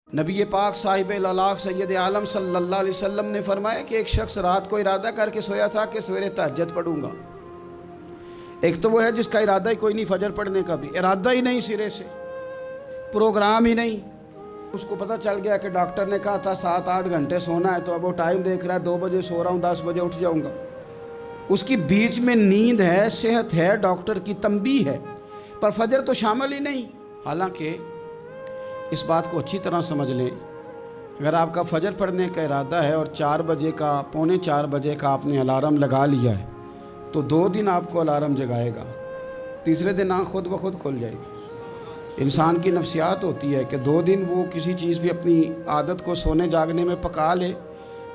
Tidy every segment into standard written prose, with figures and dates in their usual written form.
नबी पाक साहिब-ए-लाख सैयद आलम सल्लल्लाहु अलैहि वसल्लम ने फरमाया कि एक शख्स रात को इरादा करके सोया था कि सवेरे तहज्जुद पढ़ूंगा। एक तो वो है जिसका इरादा ही कोई नहीं, फजर पढ़ने का भी इरादा ही नहीं, सिरे से प्रोग्राम ही नहीं। उसको पता चल गया कि डॉक्टर ने कहा था 7-8 घंटे सोना है, तो अब वो टाइम देख रहा है 2 बजे सो रहा हूँ, 10 बजे उठ जाऊँगा। उसकी बीच में नींद है, सेहत है, डॉक्टर की तंबीह है, पर फजर तो शामिल ही नहीं। हालांकि इस बात को अच्छी तरह समझ लें, अगर आपका फजर पढ़ने का इरादा है और 4 बजे का, पौने 4 बजे का आपने अलार्म लगा लिया है, तो 2 दिन आपको अलार्म जगाएगा, तीसरे दिन आँख खुद ब खुद खुल जाएगी। इंसान की नफ्सियात होती है कि 2 दिन वो किसी चीज़ भी अपनी आदत को सोने जागने में पका ले,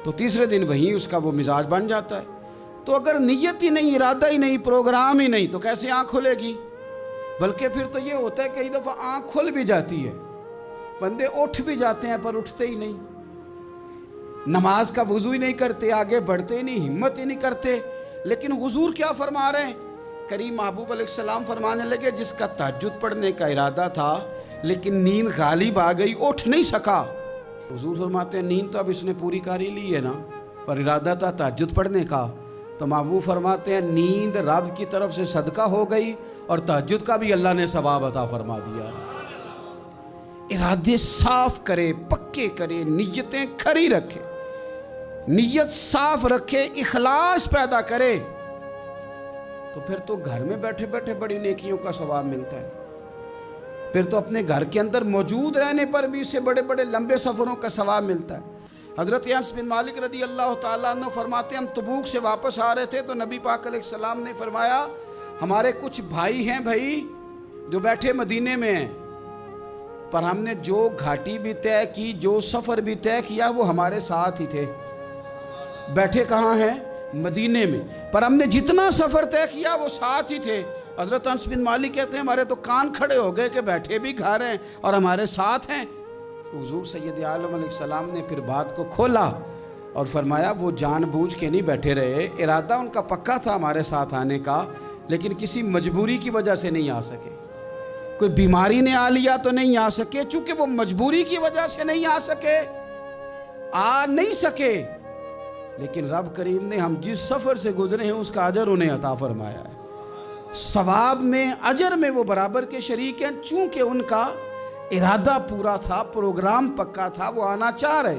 तो तीसरे दिन वहीं उसका वो मिजाज बन जाता है। तो अगर नीयत ही नहीं, इरादा ही नहीं, प्रोग्राम ही नहीं, तो कैसे आँख खुलेगी? बल्कि फिर तो ये होता है कई दफ़ा आँख खुल भी जाती है, बंदे उठ भी जाते हैं पर उठते ही नहीं, नमाज का वज़ू ही नहीं करते, आगे बढ़ते ही नहीं, हिम्मत ही नहीं करते। लेकिन हुजूर क्या फरमा रहे हैं? करीम महबूब अलैहिस्सलाम फरमाने लगे, जिसका तहज्जुद पढ़ने का इरादा था लेकिन नींद गालिब आ गई, उठ नहीं सका। हुजूर फरमाते हैं नींद तो अब इसने पूरी कर ही ली है ना, पर इरादा था तहज्जुद पढ़ने का। तो महबूब फरमाते हैं नींद रब की तरफ से सदका हो गई और तहज्जुद का भी अल्लाह ने सवाब अता फरमा दिया। इरादे साफ करे, पक्के करे, नीयतें खरी रखे, नीयत साफ रखे, इखलास पैदा करे, तो फिर तो घर में बैठे बैठे बड़ी नेकियों का सवाब मिलता है। फिर तो अपने घर के अंदर मौजूद रहने पर भी इससे बड़े बड़े लंबे सफ़रों का सवाब मिलता है। हज़रत अनस बिन मालिक रदी अल्लाह ताला अन्हु फरमाते, हम तबूक से वापस आ रहे थे तो नबी पाक अलैहिस्सलाम ने फरमाया, हमारे कुछ भाई हैं भाई जो बैठे मदीने में हैं, पर हमने जो घाटी भी तय की, जो सफ़र भी तय किया, वो हमारे साथ ही थे। बैठे कहाँ हैं? मदीने में, पर हमने जितना सफ़र तय किया वो साथ ही थे। हज़रत अनस बिन मालिक कहते हैं हमारे तो कान खड़े हो गए कि बैठे भी घर हैं और हमारे साथ हैं। तो हुज़ूर सैयद आलम अलैहिस्सलाम ने फिर बात को खोला और फरमाया वो जानबूझ के नहीं बैठे रहे, इरादा उनका पक्का था हमारे साथ आने का, लेकिन किसी मजबूरी की वजह से नहीं आ सके। कोई बीमारी ने आ लिया तो नहीं आ सके, चूंकि वो मजबूरी की वजह से नहीं आ सके, आ नहीं सके, लेकिन रब करीम ने हम जिस सफ़र से गुजरे हैं उसका अजर उन्हें अता फरमाया है। सवाब में, अजर में वो बराबर के शरीक हैं, चूंकि उनका इरादा पूरा था, प्रोग्राम पक्का था, वो आना चाह रहे।